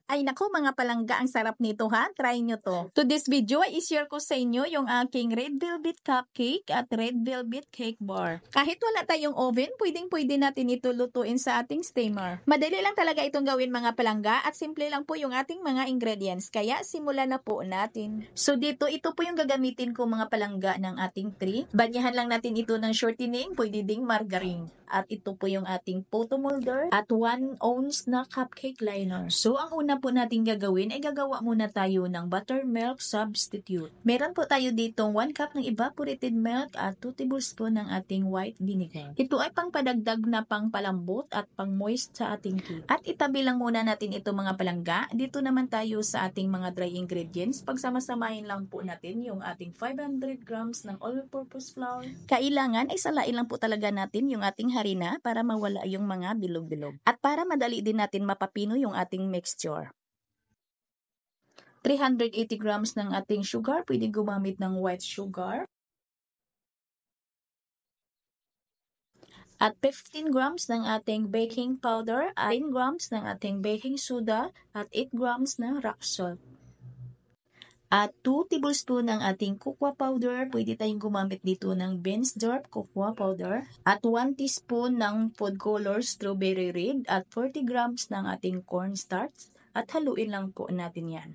Ay naku mga palangga, ang sarap nito ha. Try nyo to. To this video ay i-share ko sa inyo yung aking red velvet cupcake at red velvet cake bar. Kahit wala tayong oven, pwede natin ito lutuin sa ating steamer. Madali lang talaga itong gawin mga palangga at simple lang po yung ating mga ingredients. Kaya simulan na po natin. So dito, ito po yung gagamitin ko mga palangga ng ating tray. Banyahan lang natin ito ng shortening, pwede ding margarine. At ito po yung ating photo molder at 1 ounce na cupcake liner. So ang una po natin gagawin ay gagawa muna tayo ng buttermilk substitute. Meron po tayo ditong 1 cup ng evaporated milk at 2 tablespoon ng ating white vinegar. Ito ay pangpadagdag na pangpalambot at pang-moist sa ating cake. At itabi lang muna natin ito mga palangga. Dito naman tayo sa ating mga dry ingredients. Pagsama-samahin lang po natin yung ating 500 grams ng all-purpose flour. Kailangan ay salain lang po talaga natin yung ating harina para mawala yung mga bilog-bilog. At para madali din natin mapapino yung ating mixture. 380 grams ng ating sugar, pwedeng gumamit ng white sugar. At 15 grams ng ating baking powder, at 10 grams ng ating baking soda, at 8 grams ng rock salt. At 2 tablespoon ng ating cocoa powder, pwede tayong gumamit dito ng Bensdorp cocoa powder, at 1 teaspoon ng food color strawberry red, at 40 grams ng ating cornstarch, at haluin lang po natin yan.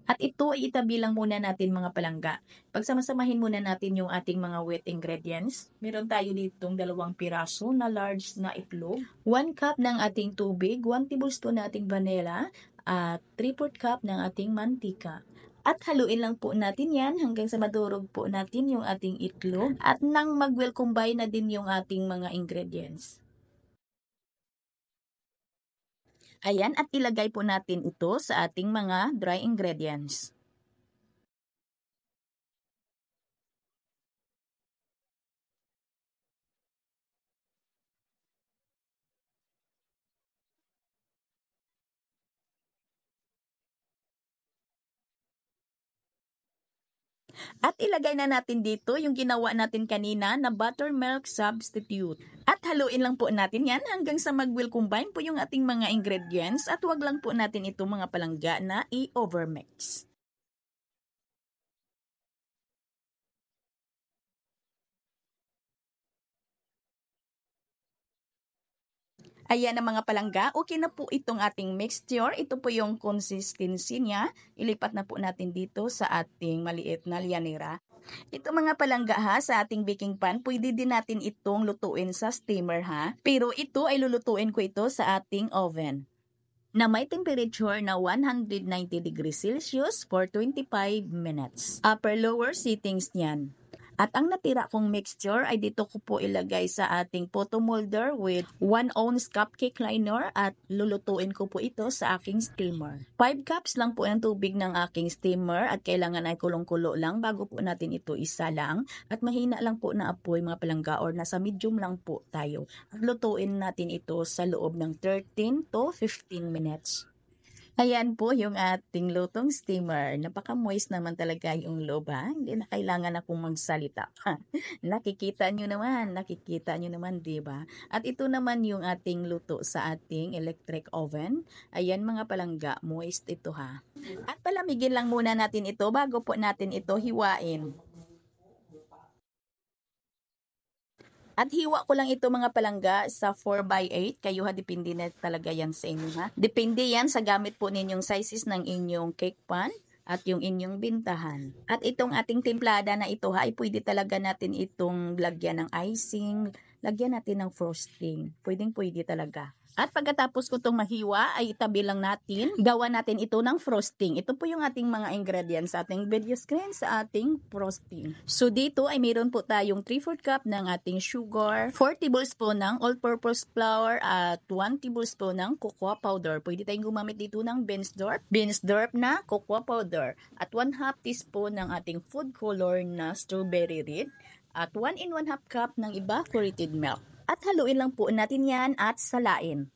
At ito ay itabi lang muna natin mga palangga. Pagsamasamahin muna natin yung ating mga wet ingredients. Meron tayo ditong 2 piraso na large na itlog, 1 cup ng ating tubig, 1 tablespoon na ating vanilla, at 3/4 cup ng ating mantika. At haluin lang po natin yan hanggang sa madurog po natin yung ating itlog at nang mag-well combine na din yung ating mga ingredients. Ayan, at ilagay po natin ito sa ating mga dry ingredients. At ilagay na natin dito yung ginawa natin kanina na buttermilk substitute. At haluin lang po natin yan hanggang sa mag-will combine po yung ating mga ingredients at wag lang po natin ito mga palangga na i-overmix. Ayan ang mga palangga, okay na po itong ating mixture. Ito po yung consistency niya. Ilipat na po natin dito sa ating maliit na lianera. Ito mga palangga ha, sa ating baking pan, pwede din natin itong lutuin sa steamer ha. Pero ito ay lulutuin ko ito sa ating oven na may temperature na 190 degrees Celsius for 25 minutes. Upper-lower settings niyan. At ang natira kong mixture ay dito ko po ilagay sa ating photo molder with 1 ounce cupcake liner at lulutuin ko po ito sa aking steamer. 5 cups lang po ng tubig ng aking steamer at kailangan ay kulong-kulo lang bago po natin ito isalang at mahina lang po na apoy mga palangga or nasa medium lang po tayo. At lutuin natin ito sa loob ng 13 to 15 minutes. Ayan po yung ating lutong steamer. Napaka-moist naman talaga yung loob ha. Hindi na kailangan akong magsalita. Nakikita nyo naman, di ba? At ito naman yung ating luto sa ating electric oven. Ayan mga palangga, moist ito ha. At palamigin lang muna natin ito bago po natin ito hiwain. At hiwa ko lang ito mga palangga sa 4x8. Kayo ha, depende na talaga yan sa inyo ha. Depende yan sa gamit po ninyong sizes ng inyong cake pan at yung inyong bintahan. At itong ating timplada na ito ha, ay pwede talaga natin itong lagyan ng icing, lagyan natin ng frosting. Pwede talaga. At pagkatapos ko itong mahiwa, ay itabi lang natin. Gawa natin ito ng frosting. Ito po yung ating mga ingredients sa ating video screen sa ating frosting. So dito ay mayroon po tayong 3/4 cup ng ating sugar, 4 tablespoon ng all-purpose flour, at 1 tablespoon ng cocoa powder. Pwede tayong gumamit dito ng Bensdorp na cocoa powder. At 1/2 teaspoon ng ating food color na strawberry red. At 1 and 1/2 cup ng evaporated milk. At haluin lang po natin yan at salain.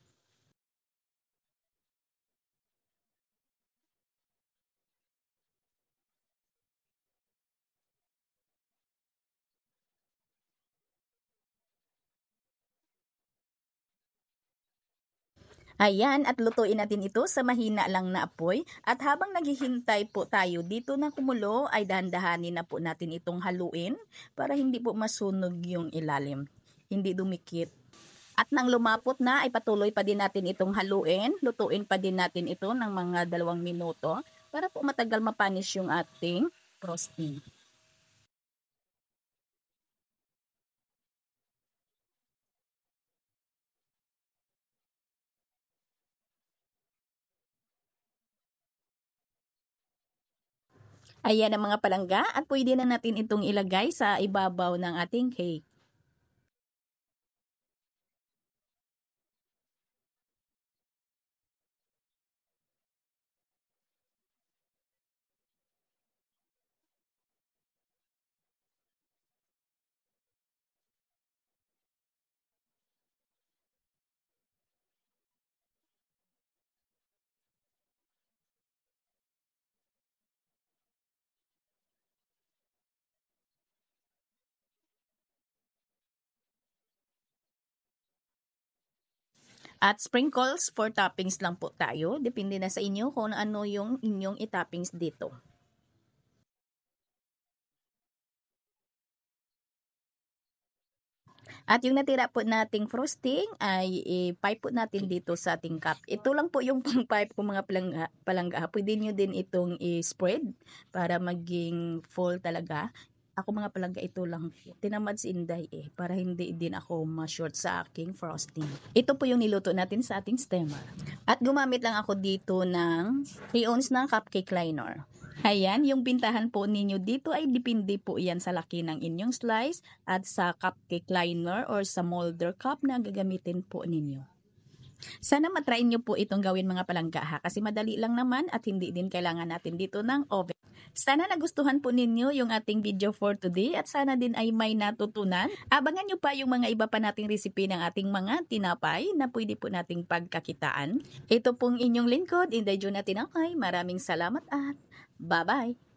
Ayan, at lutuin natin ito sa mahina lang na apoy. At habang naghihintay po tayo dito na kumulo, ay dahan-dahanin na po natin itong haluin para hindi po masunog yung ilalim. Hindi dumikit. At nang lumapot na, ay patuloy pa din natin itong haluin. Lutuin pa din natin ito ng mga 2 minuto para po matagal mapanis yung ating frosting. Ayan ang mga palangga at pwede na natin itong ilagay sa ibabaw ng ating cake. At sprinkles for toppings lang po tayo. Depende na sa inyo kung ano yung inyong itoppings dito. At yung natira po nating frosting ay i-pipe po natin dito sa ating cup. Ito lang po yung pang-pipe ko mga palangga. Pwede nyo din itong i-spread para maging full talaga. Ako mga palangga, ito lang po. Tinamad si Inday para hindi din ako ma-short sa aking frosting. Ito po yung niluto natin sa ating stemmer. At gumamit lang ako dito ng 3 ounce ng cupcake liner. Ayan, yung pintahan po ninyo dito ay depende po yan sa laki ng inyong slice at sa cupcake liner or sa molder cup na gagamitin po ninyo. Sana matry nyo po itong gawin mga palangga ha, kasi madali lang naman at hindi din kailangan natin dito ng oven. Sana nagustuhan po ninyo yung ating video for today at sana din ay may natutunan. Abangan nyo pa yung mga iba pa nating recipe ng ating mga tinapay na pwede po nating pagkakitaan. Ito pong inyong lingkod, Inday Juna Tinapay. Maraming salamat at bye-bye!